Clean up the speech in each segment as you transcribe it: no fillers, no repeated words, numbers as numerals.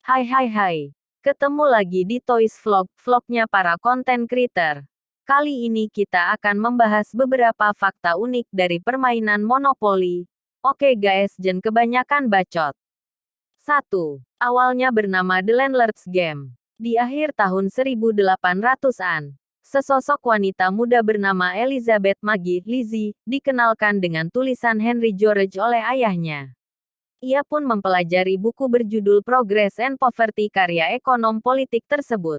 Hai. Ketemu lagi di Toys Vlognya para content creator. Kali ini kita akan membahas beberapa fakta unik dari permainan Monopoly. Oke guys, jangan kebanyakan bacot. 1. Awalnya bernama The Landlord's Game. Di akhir tahun 1800-an, sesosok wanita muda bernama Elizabeth Maggie Lizzie dikenalkan dengan tulisan Henry George oleh ayahnya. Ia pun mempelajari buku berjudul Progress and Poverty karya ekonom politik tersebut.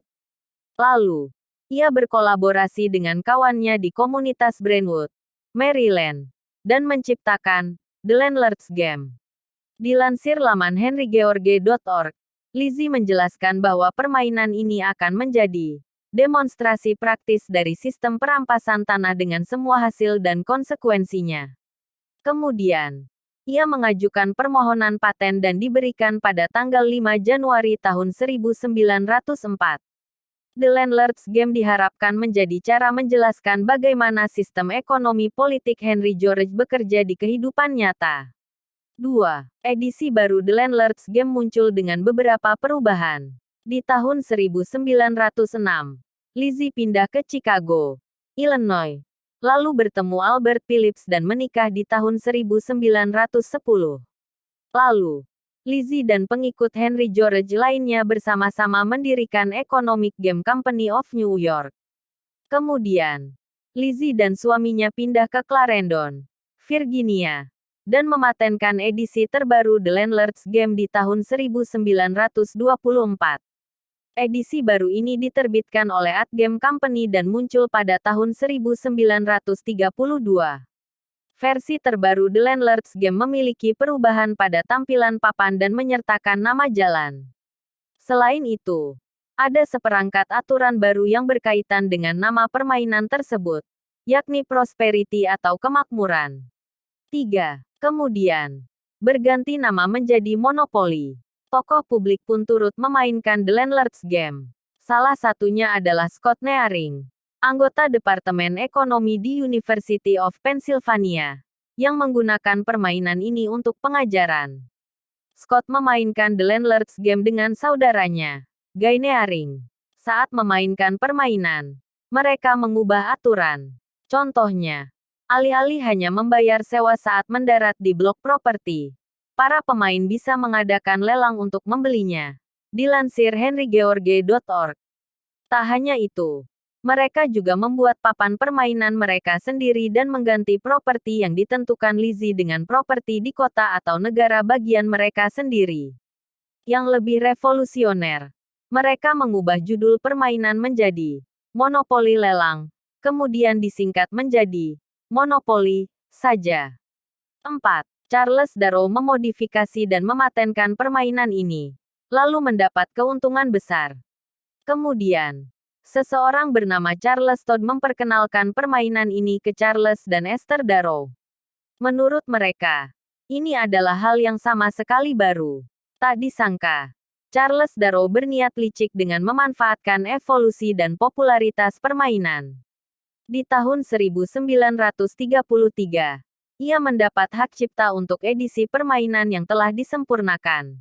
Lalu, ia berkolaborasi dengan kawannya di komunitas Brentwood, Maryland, dan menciptakan The Landlord's Game. Dilansir laman henrygeorge.org, Lizzie menjelaskan bahwa permainan ini akan menjadi demonstrasi praktis dari sistem perampasan tanah dengan semua hasil dan konsekuensinya. Kemudian, ia mengajukan permohonan paten dan diberikan pada tanggal 5 Januari tahun 1904. The Landlord's Game diharapkan menjadi cara menjelaskan bagaimana sistem ekonomi politik Henry George bekerja di kehidupan nyata. 2. Edisi baru The Landlord's Game muncul dengan beberapa perubahan. Di tahun 1906, Lizzie pindah ke Chicago, Illinois, lalu bertemu Albert Phillips dan menikah di tahun 1910. Lalu, Lizzie dan pengikut Henry George lainnya bersama-sama mendirikan Economic Game Company of New York. Kemudian, Lizzie dan suaminya pindah ke Clarendon, Virginia, dan mematenkan edisi terbaru The Landlord's Game di tahun 1924. Edisi baru ini diterbitkan oleh Ad Game Company dan muncul pada tahun 1932. Versi terbaru The Landlord's Game memiliki perubahan pada tampilan papan dan menyertakan nama jalan. Selain itu, ada seperangkat aturan baru yang berkaitan dengan nama permainan tersebut, yakni Prosperity atau kemakmuran. 3. Kemudian, berganti nama menjadi Monopoly. Tokoh publik pun turut memainkan The Landlord's Game. Salah satunya adalah Scott Nearing, anggota Departemen Ekonomi di University of Pennsylvania, yang menggunakan permainan ini untuk pengajaran. Scott memainkan The Landlord's Game dengan saudaranya, Guy Nearing. Saat memainkan permainan, mereka mengubah aturan. Contohnya, alih-alih hanya membayar sewa saat mendarat di blok properti, para pemain bisa mengadakan lelang untuk membelinya. Dilansir henrygeorge.org. Tak hanya itu, mereka juga membuat papan permainan mereka sendiri dan mengganti properti yang ditentukan Lizzie dengan properti di kota atau negara bagian mereka sendiri. Yang lebih revolusioner, mereka mengubah judul permainan menjadi Monopoly Lelang, kemudian disingkat menjadi Monopoly saja. 4. Charles Darrow memodifikasi dan mematenkan permainan ini, lalu mendapat keuntungan besar. Kemudian, seseorang bernama Charles Todd memperkenalkan permainan ini ke Charles dan Esther Darrow. Menurut mereka, ini adalah hal yang sama sekali baru. Tak disangka, Charles Darrow berniat licik dengan memanfaatkan evolusi dan popularitas permainan. Di tahun 1933, ia mendapat hak cipta untuk edisi permainan yang telah disempurnakan.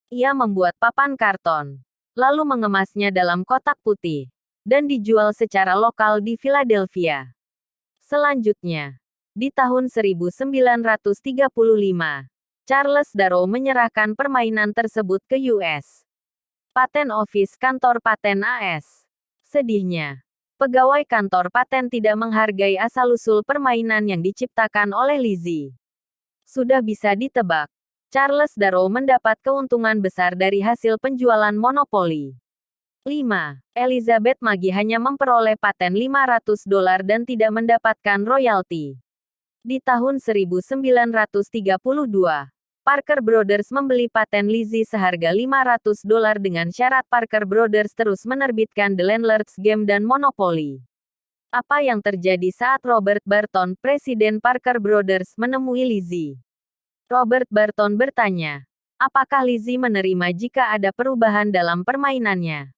Ia membuat papan karton, lalu mengemasnya dalam kotak putih, dan dijual secara lokal di Philadelphia. Selanjutnya, di tahun 1935, Charles Darrow menyerahkan permainan tersebut ke U.S. Patent Office kantor paten AS. Sedihnya, pegawai kantor paten tidak menghargai asal-usul permainan yang diciptakan oleh Lizzie. Sudah bisa ditebak, Charles Darrow mendapat keuntungan besar dari hasil penjualan Monopoly. 5. Elizabeth Maggie hanya memperoleh paten $500 dan tidak mendapatkan royalti. Di tahun 1932, Parker Brothers membeli paten Lizzie seharga $500 dengan syarat Parker Brothers terus menerbitkan The Landlord's Game dan Monopoly. Apa yang terjadi saat Robert Barton, presiden Parker Brothers, menemui Lizzie? Robert Barton bertanya, apakah Lizzie menerima jika ada perubahan dalam permainannya?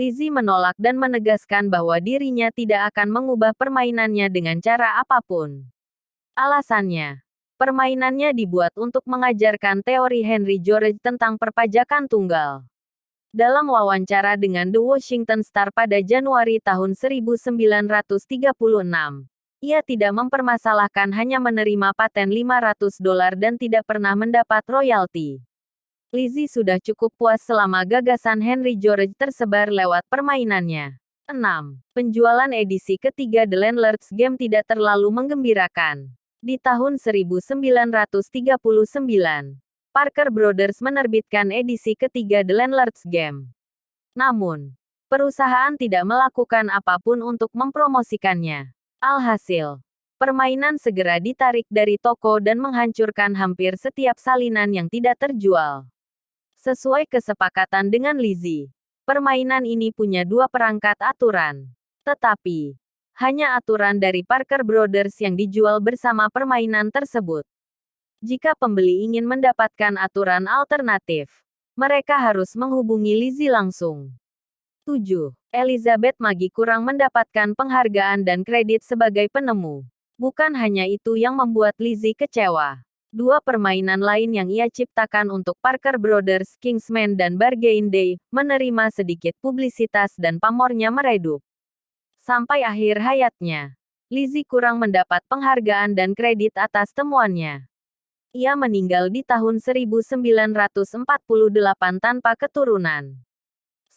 Lizzie menolak dan menegaskan bahwa dirinya tidak akan mengubah permainannya dengan cara apapun. Alasannya, permainannya dibuat untuk mengajarkan teori Henry George tentang perpajakan tunggal. Dalam wawancara dengan The Washington Star pada Januari tahun 1936, ia tidak mempermasalahkan hanya menerima paten $500 dan tidak pernah mendapat royalti. Lizzie sudah cukup puas selama gagasan Henry George tersebar lewat permainannya. 6. Penjualan edisi ketiga The Landlord's Game tidak terlalu menggembirakan. Di tahun 1939, Parker Brothers menerbitkan edisi ketiga The Landlord's Game. Namun, perusahaan tidak melakukan apapun untuk mempromosikannya. Alhasil, permainan segera ditarik dari toko dan menghancurkan hampir setiap salinan yang tidak terjual. Sesuai kesepakatan dengan Lizzie, permainan ini punya dua perangkat aturan. Tetapi, hanya aturan dari Parker Brothers yang dijual bersama permainan tersebut. Jika pembeli ingin mendapatkan aturan alternatif, mereka harus menghubungi Lizzie langsung. 7. Elizabeth Maggie kurang mendapatkan penghargaan dan kredit sebagai penemu. Bukan hanya itu yang membuat Lizzie kecewa. Dua permainan lain yang ia ciptakan untuk Parker Brothers, Kingsman dan Bargain Day, menerima sedikit publisitas dan pamornya meredup. Sampai akhir hayatnya, Lizzie kurang mendapat penghargaan dan kredit atas temuannya. Ia meninggal di tahun 1948 tanpa keturunan.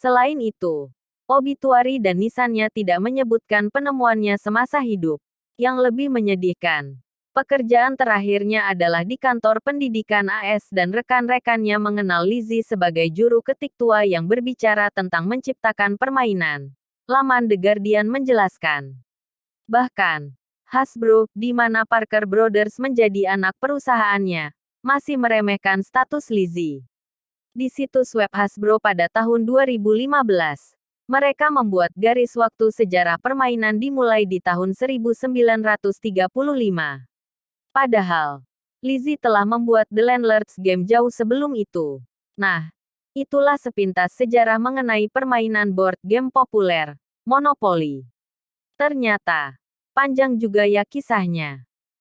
Selain itu, obituari dan nisannya tidak menyebutkan penemuannya semasa hidup. Yang lebih menyedihkan, pekerjaan terakhirnya adalah di kantor pendidikan AS dan rekan-rekannya mengenal Lizzie sebagai juru ketik tua yang berbicara tentang menciptakan permainan. Laman The Guardian menjelaskan. Bahkan, Hasbro, di mana Parker Brothers menjadi anak perusahaannya, masih meremehkan status Lizzie. Di situs web Hasbro pada tahun 2015, mereka membuat garis waktu sejarah permainan dimulai di tahun 1935. Padahal, Lizzie telah membuat The Landlord's Game jauh sebelum itu. Nah, itulah sepintas sejarah mengenai permainan board game populer, Monopoly. Ternyata, panjang juga ya kisahnya.